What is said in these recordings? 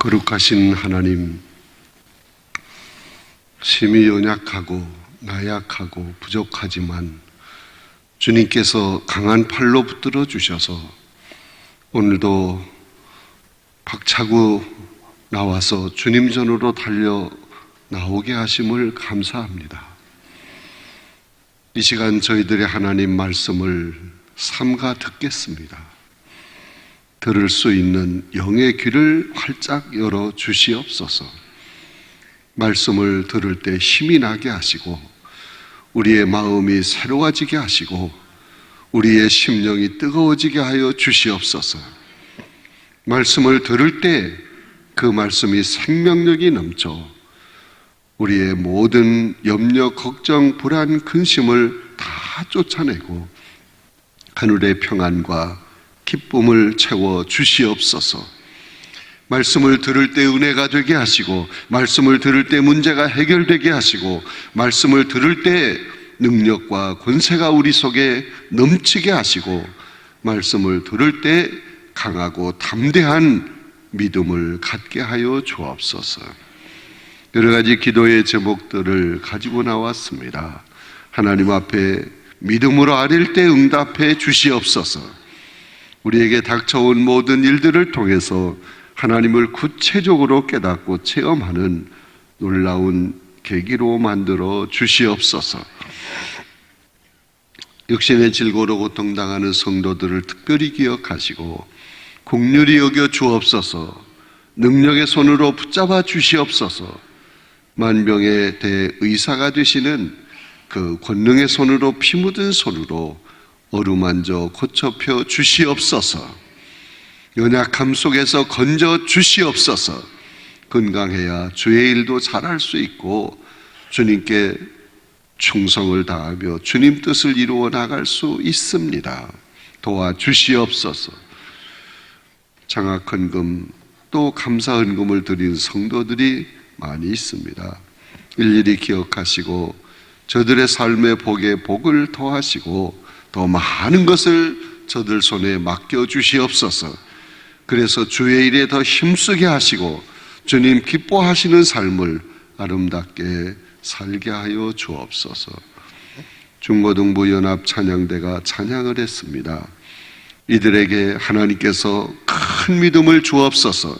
거룩하신 하나님, 심히 연약하고 나약하고 부족하지만 주님께서 강한 팔로 붙들어 주셔서 오늘도 박차고 나와서 주님 전으로 달려 나오게 하심을 감사합니다. 이 시간 저희들의 하나님 말씀을 삼가 듣겠습니다. 들을 수 있는 영의 귀를 활짝 열어 주시옵소서. 말씀을 들을 때 힘이 나게 하시고 우리의 마음이 새로워지게 하시고 우리의 심령이 뜨거워지게 하여 주시옵소서. 말씀을 들을 때 그 말씀이 생명력이 넘쳐 우리의 모든 염려, 걱정, 불안, 근심을 다 쫓아내고 하늘의 평안과 기쁨을 채워 주시옵소서. 말씀을 들을 때 은혜가 되게 하시고 말씀을 들을 때 문제가 해결되게 하시고 말씀을 들을 때 능력과 권세가 우리 속에 넘치게 하시고 말씀을 들을 때 강하고 담대한 믿음을 갖게 하여 주옵소서. 여러 가지 기도의 제목들을 가지고 나왔습니다. 하나님 앞에 믿음으로 아뢰일 때 응답해 주시옵소서. 우리에게 닥쳐온 모든 일들을 통해서 하나님을 구체적으로 깨닫고 체험하는 놀라운 계기로 만들어 주시옵소서. 육신의 질고로 고통당하는 성도들을 특별히 기억하시고 긍휼히 여겨 주옵소서. 능력의 손으로 붙잡아 주시옵소서. 만병의 대의사가 되시는 그 권능의 손으로, 피 묻은 손으로 어루만져 고쳐펴 주시옵소서. 연약함 속에서 건져 주시옵소서. 건강해야 주의 일도 잘할 수 있고 주님께 충성을 다하며 주님 뜻을 이루어 나갈 수 있습니다. 도와주시옵소서. 장학헌금 또 감사헌금을 드린 성도들이 많이 있습니다. 일일이 기억하시고 저들의 삶의 복에 복을 더하시고 더 많은 것을 저들 손에 맡겨주시옵소서. 그래서 주의 일에 더 힘쓰게 하시고 주님 기뻐하시는 삶을 아름답게 살게 하여 주옵소서. 중고등부 연합 찬양대가 찬양을 했습니다. 이들에게 하나님께서 큰 믿음을 주옵소서.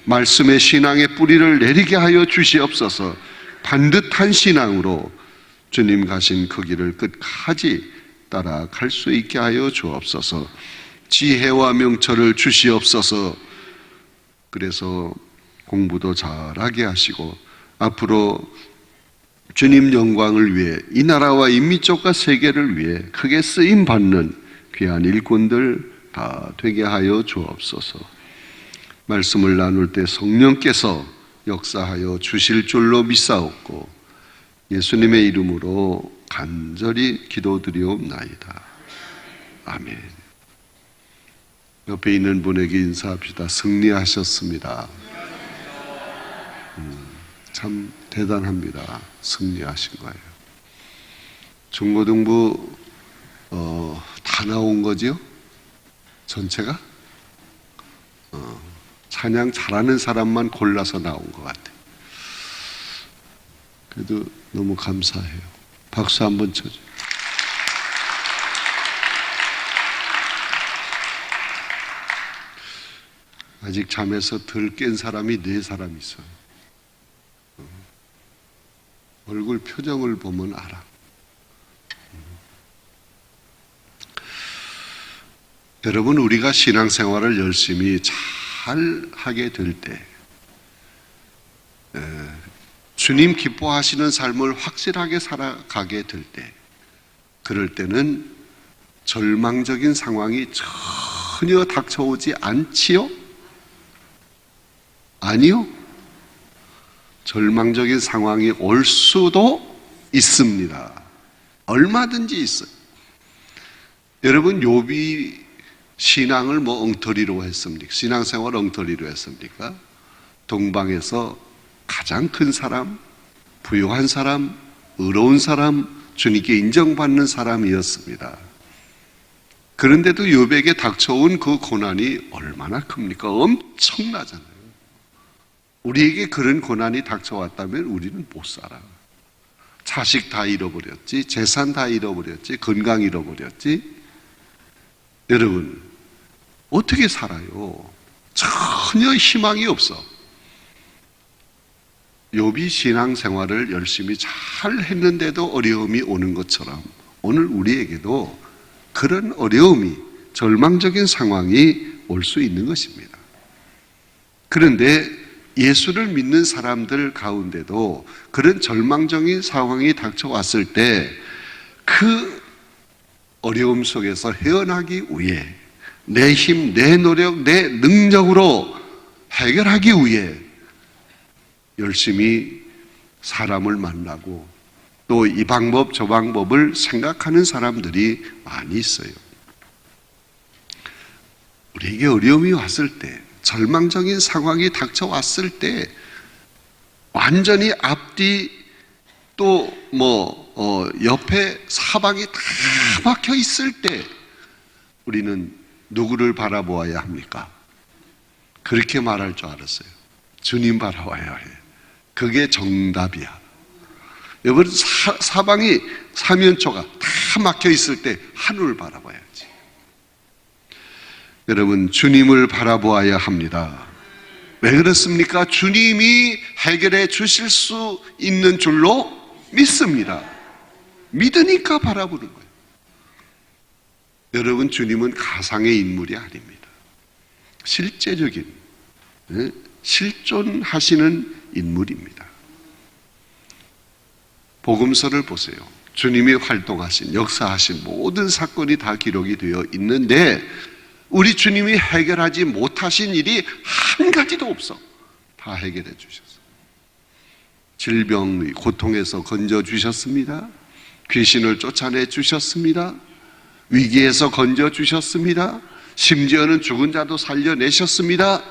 말씀의 신앙의 뿌리를 내리게 하여 주시옵소서. 반듯한 신앙으로 주님 가신 그 길을 끝까지 따라갈 수 있게 하여 주옵소서. 지혜와 명철을 주시옵소서. 그래서 공부도 잘하게 하시고 앞으로 주님 영광을 위해 이 나라와 인민족과 세계를 위해 크게 쓰임 받는 귀한 일꾼들 다 되게 하여 주옵소서. 말씀을 나눌 때 성령께서 역사하여 주실 줄로 믿사옵고 예수님의 이름으로 간절히 기도드리옵나이다. 아멘. 옆에 있는 분에게 인사합시다. 승리하셨습니다. 참 대단합니다. 승리하신 거예요. 중고등부 다 나온 거죠? 전체가? 찬양 잘하는 사람만 골라서 나온 것 같아요. 그래도 너무 감사해요. 박수 한번 쳐줘요. 아직 잠에서 덜 깬 사람이 4사람 있어요. 얼굴 표정을 보면 알아. 여러분, 우리가 신앙생활을 열심히 잘 하게 될 때, 주님 기뻐하시는 삶을 확실하게 살아가게 될 때, 그럴 때는 절망적인 상황이 전혀 닥쳐오지 않지요? 아니요. 절망적인 상황이 올 수도 있습니다. 얼마든지 있어요. 여러분, 욥이 신앙을 엉터리로 했습니까? 신앙생활 엉터리로 했습니까? 동방에서 가장 큰 사람, 부유한 사람, 의로운 사람, 주님께 인정받는 사람이었습니다. 그런데도 욥에게 닥쳐온 그 고난이 얼마나 큽니까? 엄청나잖아요. 우리에게 그런 고난이 닥쳐왔다면 우리는 못 살아. 자식 다 잃어버렸지, 재산 다 잃어버렸지, 건강 잃어버렸지. 여러분, 어떻게 살아요? 전혀 희망이 없어. 욥이 신앙생활을 열심히 잘 했는데도 어려움이 오는 것처럼 오늘 우리에게도 그런 어려움이, 절망적인 상황이 올 수 있는 것입니다. 그런데 예수를 믿는 사람들 가운데도 그런 절망적인 상황이 닥쳐왔을 때 그 어려움 속에서 헤어나기 위해 내 힘, 내 노력, 내 능력으로 해결하기 위해 열심히 사람을 만나고 또 이 방법 저 방법을 생각하는 사람들이 많이 있어요. 우리에게 어려움이 왔을 때, 절망적인 상황이 닥쳐왔을 때, 완전히 앞뒤 또 옆에 사방이 다 박혀 있을 때 우리는 누구를 바라보아야 합니까? 그렇게 말할 줄 알았어요. 주님 바라봐야 해. 그게 정답이야. 여러분, 사방이 사면초가 다 막혀 있을 때 하늘을 바라봐야지. 여러분, 주님을 바라보아야 합니다. 왜 그렇습니까? 주님이 해결해 주실 수 있는 줄로 믿습니다. 믿으니까 바라보는 거예요. 여러분, 주님은 가상의 인물이 아닙니다. 실제적인, 실존하시는 인물입니다. 복음서를 보세요. 주님이 활동하신, 역사하신 모든 사건이 다 기록이 되어 있는데 우리 주님이 해결하지 못하신 일이 한 가지도 없어. 다 해결해 주셨어. 질병, 고통에서 건져 주셨습니다. 귀신을 쫓아내 주셨습니다. 위기에서 건져 주셨습니다. 심지어는 죽은 자도 살려내셨습니다.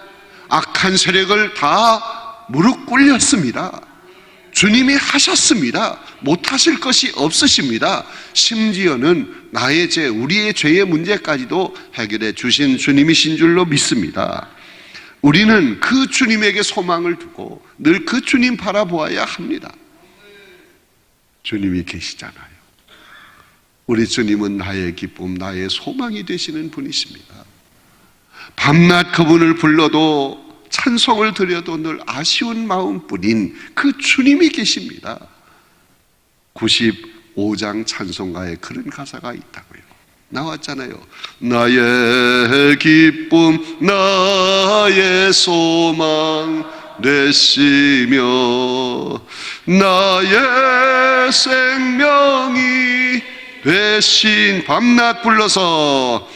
악한 세력을 다 무릎 꿇렸습니다. 주님이 하셨습니다. 못하실 것이 없으십니다. 심지어는 나의 죄, 우리의 죄의 문제까지도 해결해 주신 주님이신 줄로 믿습니다. 우리는 그 주님에게 소망을 두고 늘 그 주님 바라보아야 합니다. 주님이 계시잖아요. 우리 주님은 나의 기쁨, 나의 소망이 되시는 분이십니다. 밤낮 그분을 불러도 찬송을 드려도 늘 아쉬운 마음뿐인 그 주님이 계십니다. 95장 찬송가에 그런 가사가 있다고요. 나왔잖아요. 나의 기쁨, 나의 소망 되시며 나의 생명이 되신, 밤낮 불러서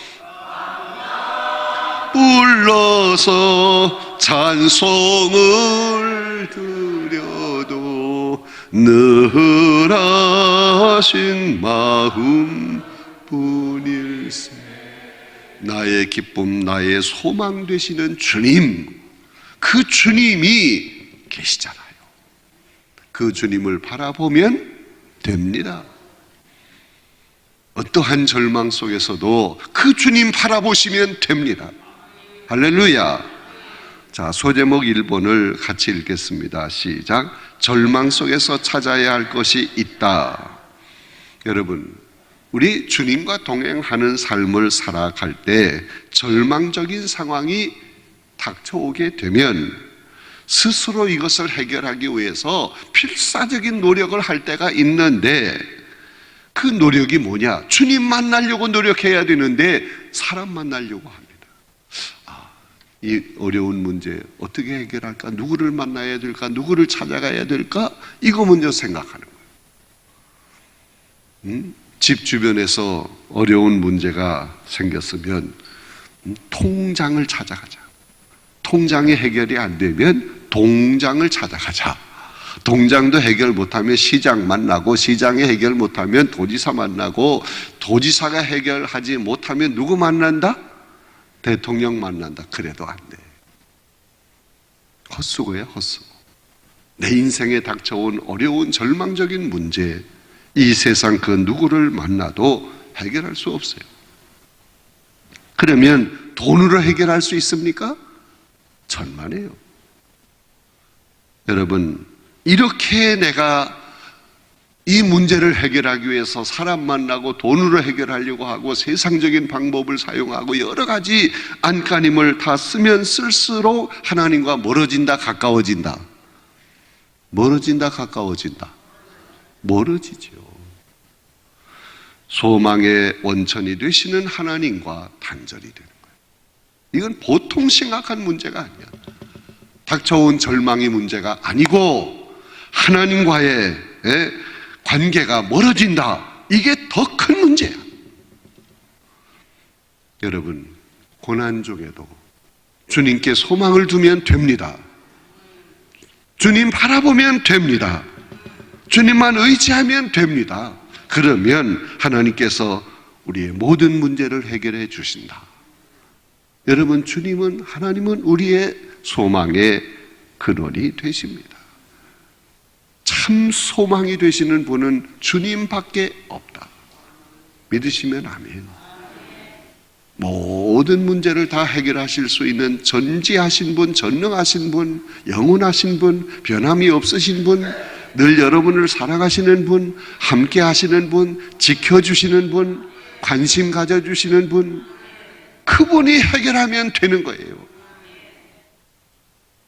찬송을 드려도 늘 하신 마음 뿐일세. 나의 기쁨, 나의 소망 되시는 주님, 그 주님이 계시잖아요. 그 주님을 바라보면 됩니다. 어떠한 절망 속에서도 그 주님 바라보시면 됩니다. 할렐루야. 자, 소제목 1번을 같이 읽겠습니다. 시작. 절망 속에서 찾아야 할 것이 있다. 여러분, 우리 주님과 동행하는 삶을 살아갈 때 절망적인 상황이 닥쳐오게 되면 스스로 이것을 해결하기 위해서 필사적인 노력을 할 때가 있는데 그 노력이 뭐냐? 주님 만나려고 노력해야 되는데 사람 만나려고 합니다. 이 어려운 문제 어떻게 해결할까? 누구를 만나야 될까? 누구를 찾아가야 될까? 이거 먼저 생각하는 거예요. 집 주변에서 어려운 문제가 생겼으면 통장을 찾아가자. 통장이 해결이 안 되면 동장을 찾아가자. 동장도 해결 못하면 시장 만나고, 시장이 해결 못하면 도지사 만나고, 도지사가 해결하지 못하면 누구 만난다? 대통령 만난다. 그래도 안 돼. 헛수고야, 헛수고. 내 인생에 닥쳐온 어려운 절망적인 문제, 이 세상 그 누구를 만나도 해결할 수 없어요. 그러면 돈으로 해결할 수 있습니까? 천만에요. 여러분, 이렇게 내가 이 문제를 해결하기 위해서 사람 만나고 돈으로 해결하려고 하고 세상적인 방법을 사용하고 여러 가지 안간힘을 다 쓰면 쓸수록 하나님과 멀어진다, 가까워진다? 멀어진다, 가까워진다? 멀어지죠. 소망의 원천이 되시는 하나님과 단절이 되는 거예요. 이건 보통 심각한 문제가 아니야. 닥쳐온 절망의 문제가 아니고 하나님과의 관계가 멀어진다. 이게 더 큰 문제야. 여러분, 고난 중에도 주님께 소망을 두면 됩니다. 주님 바라보면 됩니다. 주님만 의지하면 됩니다. 그러면 하나님께서 우리의 모든 문제를 해결해 주신다. 여러분, 하나님은 우리의 소망의 근원이 되십니다. 참 소망이 되시는 분은 주님밖에 없다. 믿으시면 아멘. 모든 문제를 다 해결하실 수 있는 전지하신 분, 전능하신 분, 영원하신 분, 변함이 없으신 분, 늘 여러분을 사랑하시는 분, 함께 하시는 분, 지켜주시는 분, 관심 가져주시는 분, 그분이 해결하면 되는 거예요.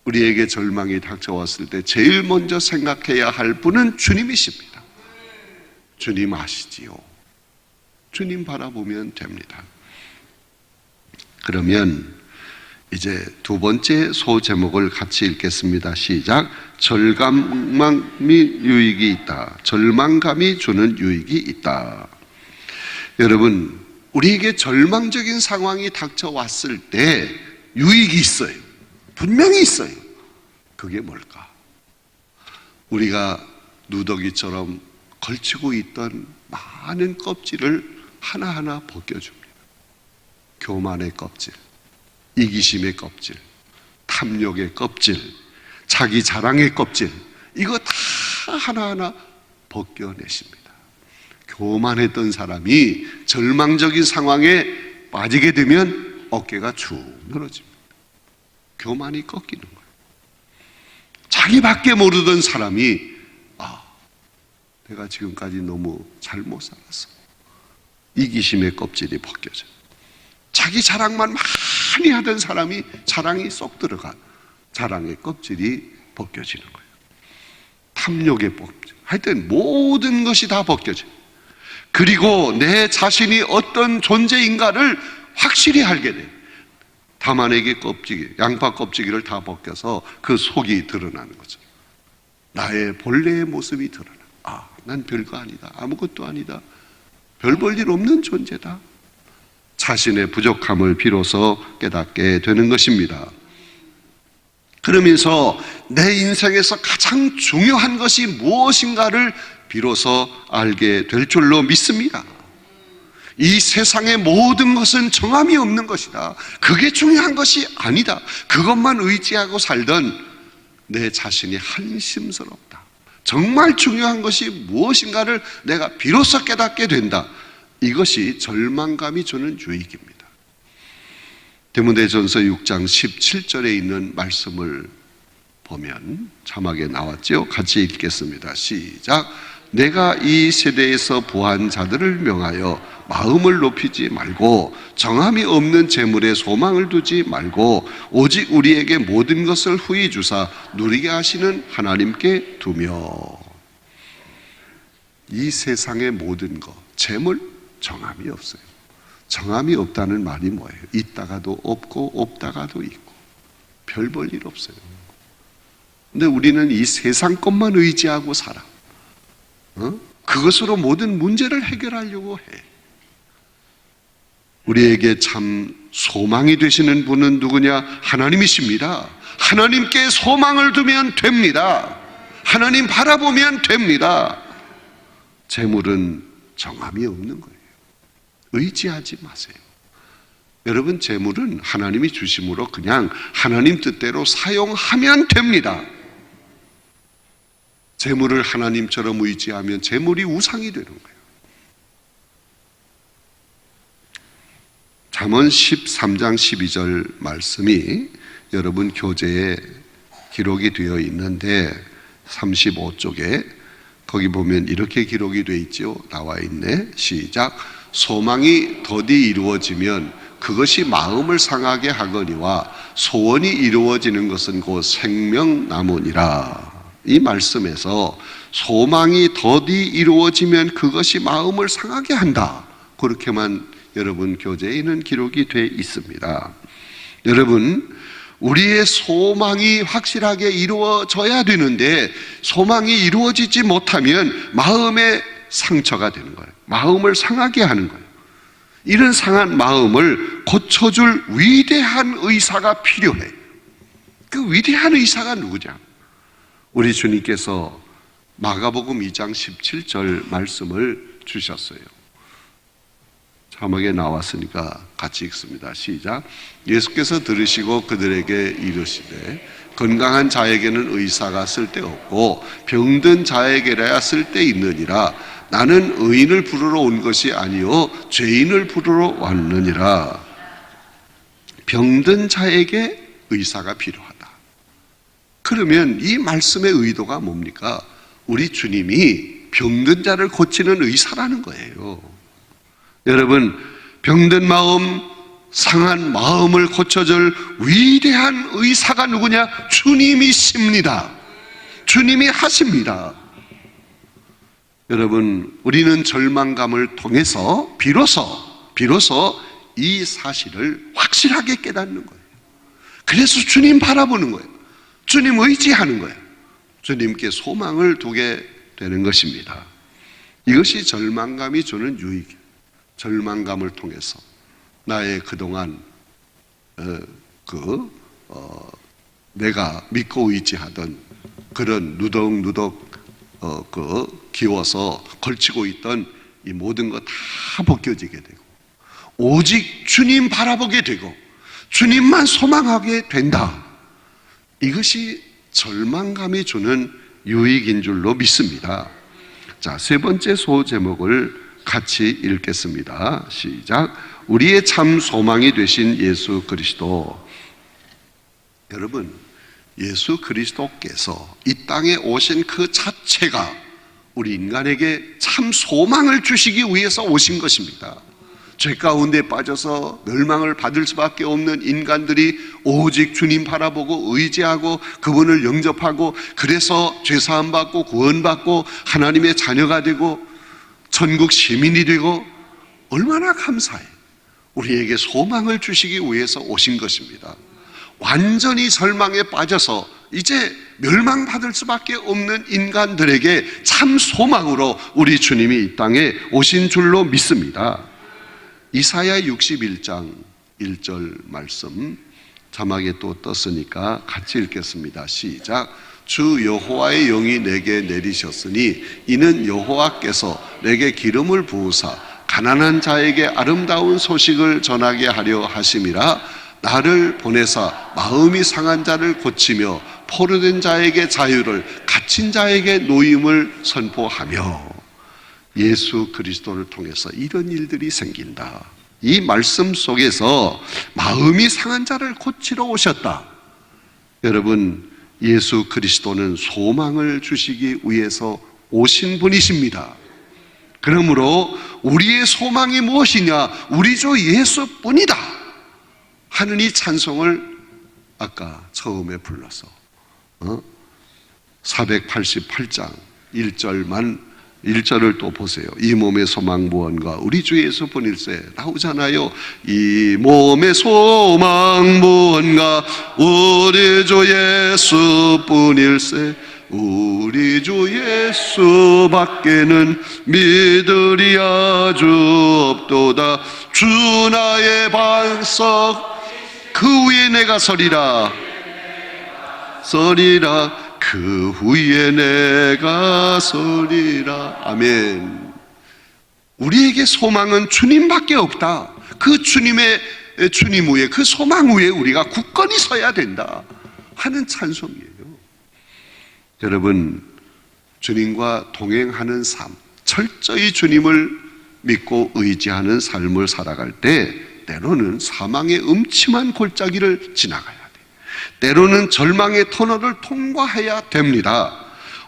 우리에게 절망이 닥쳐왔을 때 제일 먼저 생각해야 할 분은 주님이십니다. 주님 아시지요. 주님 바라보면 됩니다. 그러면 이제 두 번째 소제목을 같이 읽겠습니다. 시작. 절망이 유익이 있다. 절망감이 주는 유익이 있다. 여러분, 우리에게 절망적인 상황이 닥쳐왔을 때 유익이 있어요. 분명히 있어요. 그게 뭘까? 우리가 누더기처럼 걸치고 있던 많은 껍질을 하나하나 벗겨줍니다. 교만의 껍질, 이기심의 껍질, 탐욕의 껍질, 자기 자랑의 껍질, 이거 다 하나하나 벗겨내십니다. 교만했던 사람이 절망적인 상황에 빠지게 되면 어깨가 축 늘어집니다. 교만이 꺾이는 거예요. 자기밖에 모르던 사람이 내가 지금까지 너무 잘못 살았어. 이기심의 껍질이 벗겨져요. 자기 자랑만 많이 하던 사람이 자랑이 쏙 들어가 자랑의 껍질이 벗겨지는 거예요. 탐욕의 껍질, 하여튼 모든 것이 다 벗겨져요. 그리고 내 자신이 어떤 존재인가를 확실히 알게 돼요. 다만에게 껍질이, 양파 껍질을 다 벗겨서 그 속이 드러나는 거죠. 나의 본래의 모습이 드러나. 난 별거 아니다. 아무것도 아니다. 별 볼 일 없는 존재다. 자신의 부족함을 비로소 깨닫게 되는 것입니다. 그러면서 내 인생에서 가장 중요한 것이 무엇인가를 비로소 알게 될 줄로 믿습니다. 이 세상의 모든 것은 정함이 없는 것이다. 그게 중요한 것이 아니다. 그것만 의지하고 살던 내 자신이 한심스럽다. 정말 중요한 것이 무엇인가를 내가 비로소 깨닫게 된다. 이것이 절망감이 주는 유익입니다. 디모데전서 6장 17절에 있는 말씀을 보면 자막에 나왔죠. 같이 읽겠습니다. 시작. 내가 이 세대에서 부한 자들을 명하여 마음을 높이지 말고 정함이 없는 재물에 소망을 두지 말고 오직 우리에게 모든 것을 후히 주사 누리게 하시는 하나님께 두며. 이 세상의 모든 것, 재물, 정함이 없어요. 정함이 없다는 말이 뭐예요? 있다가도 없고 없다가도 있고 별 볼 일 없어요. 근데 우리는 이 세상 것만 의지하고 살아. 그것으로 모든 문제를 해결하려고 해. 우리에게 참 소망이 되시는 분은 누구냐? 하나님이십니다. 하나님께 소망을 두면 됩니다. 하나님 바라보면 됩니다. 재물은 정함이 없는 거예요. 의지하지 마세요. 여러분, 재물은 하나님이 주심으로 그냥 하나님 뜻대로 사용하면 됩니다. 재물을 하나님처럼 의지하면 재물이 우상이 되는 거예요. 잠언 13장 12절 말씀이 여러분 교재에 기록이 되어 있는데 35쪽에 거기 보면 이렇게 기록이 되어 있죠. 나와 있네. 시작. 소망이 더디 이루어지면 그것이 마음을 상하게 하거니와 소원이 이루어지는 것은 곧 생명나무니라. 이 말씀에서 소망이 더디 이루어지면 그것이 마음을 상하게 한다. 그렇게만 여러분 교재에는 기록이 되어 있습니다. 여러분, 우리의 소망이 확실하게 이루어져야 되는데 소망이 이루어지지 못하면 마음의 상처가 되는 거예요. 마음을 상하게 하는 거예요. 이런 상한 마음을 고쳐줄 위대한 의사가 필요해. 그 위대한 의사가 누구냐? 우리 주님께서 마가복음 2장 17절 말씀을 주셨어요. 자막에 나왔으니까 같이 읽습니다. 시작. 예수께서 들으시고 그들에게 이르시되 건강한 자에게는 의사가 쓸데없고 병든 자에게라야 쓸데있느니라. 나는 의인을 부르러 온 것이 아니요 죄인을 부르러 왔느니라. 병든 자에게 의사가 필요하다. 그러면 이 말씀의 의도가 뭡니까? 우리 주님이 병든 자를 고치는 의사라는 거예요. 여러분, 병든 마음, 상한 마음을 고쳐줄 위대한 의사가 누구냐? 주님이십니다. 주님이 하십니다. 여러분, 우리는 절망감을 통해서 비로소 이 사실을 확실하게 깨닫는 거예요. 그래서 주님 바라보는 거예요. 주님 의지하는 거예요. 주님께 소망을 두게 되는 것입니다. 이것이 절망감이 주는 유익이에요. 절망감을 통해서 나의 그동안 내가 믿고 의지하던 그런 누덕누덕 기워서 걸치고 있던 이 모든 것 다 벗겨지게 되고 오직 주님 바라보게 되고 주님만 소망하게 된다. 이것이 절망감이 주는 유익인 줄로 믿습니다. 자, 세 번째 소제목을 같이 읽겠습니다. 시작. 우리의 참 소망이 되신 예수 그리스도. 여러분, 예수 그리스도께서 이 땅에 오신 그 자체가 우리 인간에게 참 소망을 주시기 위해서 오신 것입니다. 죄 가운데 빠져서 멸망을 받을 수밖에 없는 인간들이 오직 주님 바라보고 의지하고 그분을 영접하고 그래서 죄사함 받고 구원받고 하나님의 자녀가 되고 천국 시민이 되고 얼마나 감사해. 우리에게 소망을 주시기 위해서 오신 것입니다. 완전히 절망에 빠져서 이제 멸망받을 수밖에 없는 인간들에게 참 소망으로 우리 주님이 이 땅에 오신 줄로 믿습니다. 이사야 61장 1절 말씀 자막에 또 떴으니까 같이 읽겠습니다. 시작. 주 여호와의 영이 내게 내리셨으니 이는 여호와께서 내게 기름을 부으사 가난한 자에게 아름다운 소식을 전하게 하려 하심이라. 나를 보내사 마음이 상한 자를 고치며 포로된 자에게 자유를 갇힌 자에게 노임을 선포하며. 예수 그리스도를 통해서 이런 일들이 생긴다. 이 말씀 속에서 마음이 상한 자를 고치러 오셨다. 여러분, 예수 그리스도는 소망을 주시기 위해서 오신 분이십니다. 그러므로 우리의 소망이 무엇이냐? 우리 주 예수뿐이다 하는 이 찬송을 아까 처음에 불러서 488장 1절을 또 보세요. 이 몸의 소망 무언가 우리 주 예수뿐일세 나오잖아요. 이 몸의 소망 무언가 우리 주 예수뿐일세. 우리 주 예수밖에는 믿으리 아주 없도다. 주 나의 반석 그 위에 내가 서리라 그 후에 내가 서리라. 아멘. 우리에게 소망은 주님밖에 없다. 그 주님 위에 그 소망 위에 우리가 굳건히 서야 된다 하는 찬송이에요. 여러분, 주님과 동행하는 삶, 철저히 주님을 믿고 의지하는 삶을 살아갈 때 때로는 사망의 음침한 골짜기를 지나가야 돼. 때로는 절망의 터널을 통과해야 됩니다.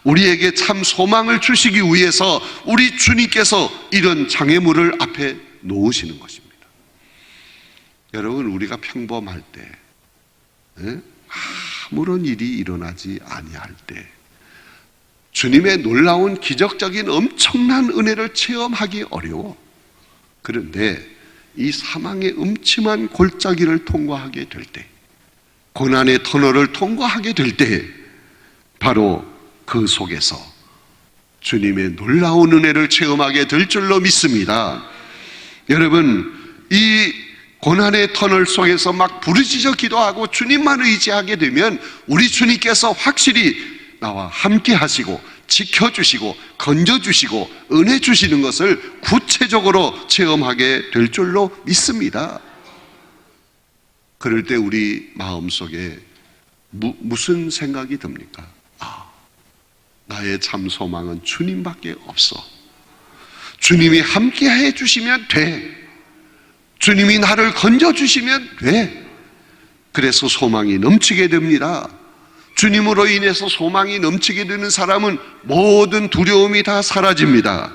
우리에게 참 소망을 주시기 위해서 우리 주님께서 이런 장애물을 앞에 놓으시는 것입니다. 여러분, 우리가 평범할 때, 아무런 일이 일어나지 아니할 때 주님의 놀라운 기적적인 엄청난 은혜를 체험하기 어려워. 그런데 이 사망의 음침한 골짜기를 통과하게 될 때, 고난의 터널을 통과하게 될 때, 바로 그 속에서 주님의 놀라운 은혜를 체험하게 될 줄로 믿습니다. 여러분, 이 고난의 터널 속에서 막 부르짖어 기도하고 주님만 의지하게 되면 우리 주님께서 확실히 나와 함께 하시고 지켜주시고 건져주시고 은혜 주시는 것을 구체적으로 체험하게 될 줄로 믿습니다. 그럴 때 우리 마음속에 무슨 생각이 듭니까? 나의 참 소망은 주님밖에 없어. 주님이 함께 해주시면 돼. 주님이 나를 건져주시면 돼. 그래서 소망이 넘치게 됩니다. 주님으로 인해서 소망이 넘치게 되는 사람은 모든 두려움이 다 사라집니다.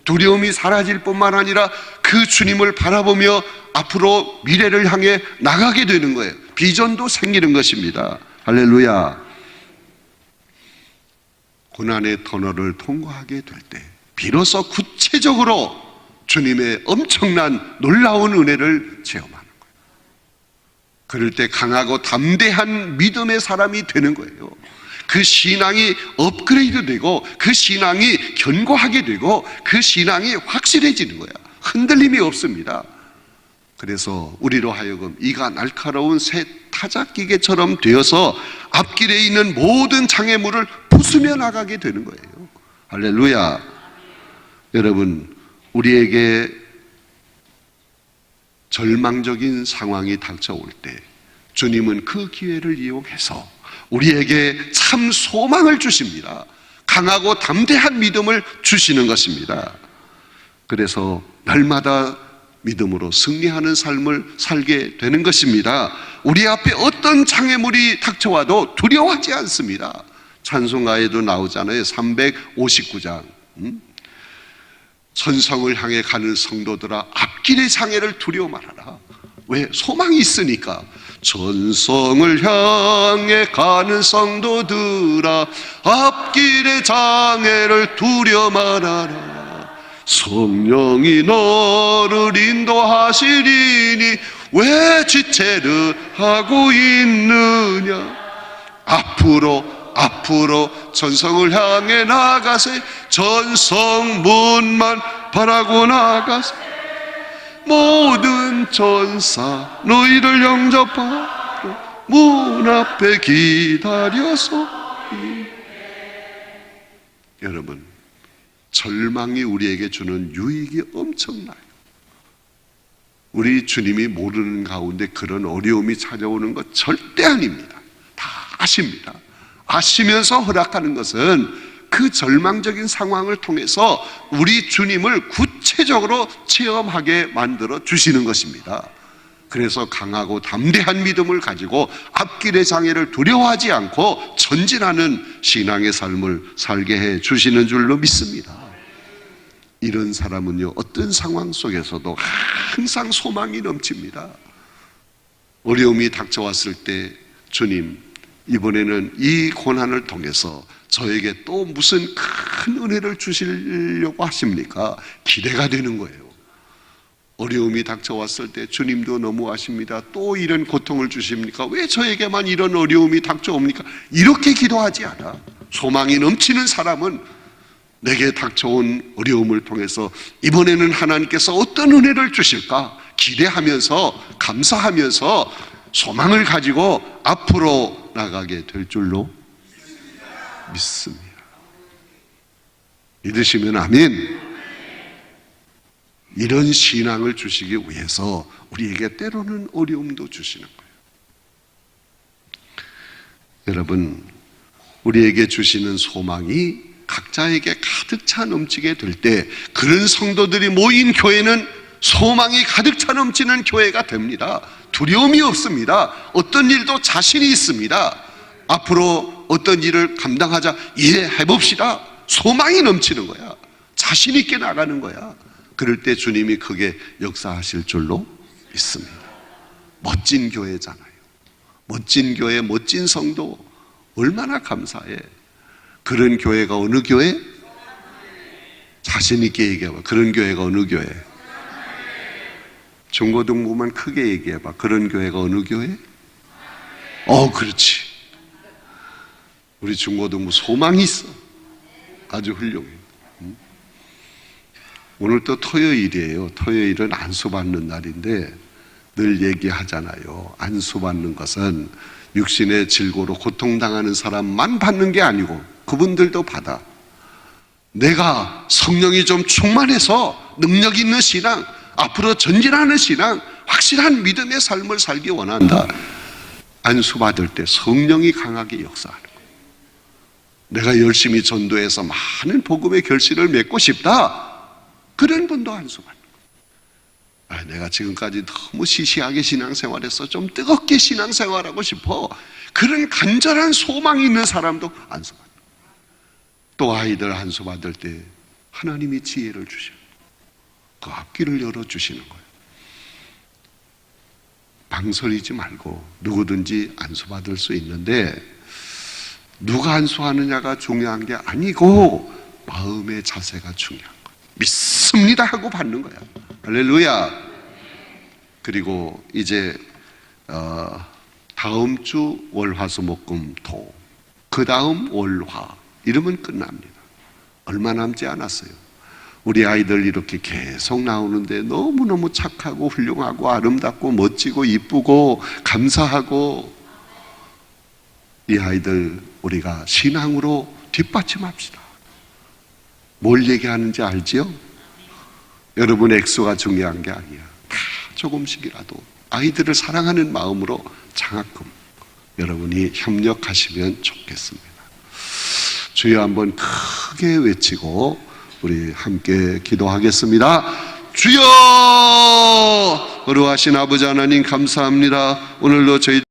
두려움이 사라질 뿐만 아니라 그 주님을 바라보며 앞으로 미래를 향해 나가게 되는 거예요. 비전도 생기는 것입니다. 할렐루야. 고난의 터널을 통과하게 될 때 비로소 구체적으로 주님의 엄청난 놀라운 은혜를 체험하는 거예요. 그럴 때 강하고 담대한 믿음의 사람이 되는 거예요. 그 신앙이 업그레이드 되고 그 신앙이 견고하게 되고 그 신앙이 확실해지는 거야. 흔들림이 없습니다. 그래서 우리로 하여금 이가 날카로운 새 타작기계처럼 되어서 앞길에 있는 모든 장애물을 부수며 나가게 되는 거예요. 할렐루야. 여러분, 우리에게 절망적인 상황이 닥쳐올 때 주님은 그 기회를 이용해서 우리에게 참 소망을 주십니다. 강하고 담대한 믿음을 주시는 것입니다. 그래서 날마다 믿음으로 승리하는 삶을 살게 되는 것입니다. 우리 앞에 어떤 장애물이 닥쳐와도 두려워하지 않습니다. 찬송가에도 나오잖아요. 359장. 천성을 향해 가는 성도들아, 앞길의 장애를 두려워 말아라. 왜? 소망이 있으니까. 천성을 향해 가는 성도들아, 앞길의 장애를 두려워 말아라. 성령이 너를 인도하시리니 왜 지체를 하고 있느냐. 앞으로 전성을 향해 나가세. 전성 문만 바라고 나가세. 모든 전사 너희를 영접하러 문 앞에 기다려서. 여러분, 절망이 우리에게 주는 유익이 엄청나요. 우리 주님이 모르는 가운데 그런 어려움이 찾아오는 것 절대 아닙니다. 다 아십니다. 아시면서 허락하는 것은 그 절망적인 상황을 통해서 우리 주님을 구체적으로 체험하게 만들어 주시는 것입니다. 그래서 강하고 담대한 믿음을 가지고 앞길의 장애를 두려워하지 않고 전진하는 신앙의 삶을 살게 해 주시는 줄로 믿습니다. 이런 사람은요, 어떤 상황 속에서도 항상 소망이 넘칩니다. 어려움이 닥쳐왔을 때 주님, 이번에는 이 고난을 통해서 저에게 또 무슨 큰 은혜를 주시려고 하십니까? 기대가 되는 거예요. 어려움이 닥쳐왔을 때 주님도 너무 아십니다. 또 이런 고통을 주십니까? 왜 저에게만 이런 어려움이 닥쳐옵니까? 이렇게 기도하지 않아. 소망이 넘치는 사람은 내게 닥쳐온 어려움을 통해서 이번에는 하나님께서 어떤 은혜를 주실까? 기대하면서 감사하면서 소망을 가지고 앞으로 나가게 될 줄로 믿습니다. 믿으시면 아멘. 이런 신앙을 주시기 위해서 우리에게 때로는 어려움도 주시는 거예요. 여러분, 우리에게 주시는 소망이 각자에게 가득 차 넘치게 될 때 그런 성도들이 모인 교회는 소망이 가득 차 넘치는 교회가 됩니다. 두려움이 없습니다. 어떤 일도 자신이 있습니다. 앞으로 어떤 일을 감당하자, 해봅시다. 소망이 넘치는 거야. 자신 있게 나가는 거야. 그럴 때 주님이 크게 역사하실 줄로 믿습니다. 멋진 교회잖아요. 멋진 교회, 멋진 성도, 얼마나 감사해. 그런 교회가 어느 교회? 자신 있게 얘기해봐. 그런 교회가 어느 교회? 중고등부만 크게 얘기해봐. 그런 교회가 어느 교회? 그렇지. 우리 중고등부 소망이 있어. 아주 훌륭해. 오늘 또 토요일이에요. 토요일은 안수받는 날인데 늘 얘기하잖아요. 안수받는 것은 육신의 질고로 고통당하는 사람만 받는 게 아니고 그분들도 받아. 내가 성령이 좀 충만해서 능력 있는 신앙, 앞으로 전진하는 신앙, 확실한 믿음의 삶을 살기 원한다. 안수받을 때 성령이 강하게 역사하는 거예요. 내가 열심히 전도해서 많은 복음의 결실을 맺고 싶다. 그런 분도 안수받는 거예요. 내가 지금까지 너무 시시하게 신앙생활해서 좀 뜨겁게 신앙생활하고 싶어. 그런 간절한 소망이 있는 사람도 안수받는 거예요. 또 아이들 안수받을 때 하나님이 지혜를 주셔요. 그 앞길을 열어주시는 거예요. 망설이지 말고 누구든지 안수받을 수 있는데 누가 안수하느냐가 중요한 게 아니고 마음의 자세가 중요한 거예요. 믿습니다 하고 받는 거야. 할렐루야. 그리고 이제 다음 주 월화수목금토, 그 다음 월화 이러면 끝납니다. 얼마 남지 않았어요. 우리 아이들 이렇게 계속 나오는데 너무너무 착하고 훌륭하고 아름답고 멋지고 이쁘고 감사하고, 이 아이들 우리가 신앙으로 뒷받침합시다. 뭘 얘기하는지 알지요? 여러분 액수가 중요한 게 아니야. 다 조금씩이라도 아이들을 사랑하는 마음으로 장학금 여러분이 협력하시면 좋겠습니다. 주여 한번 크게 외치고 우리 함께 기도하겠습니다. 주여! 거룩하신 아버지 하나님 감사합니다. 오늘도 저희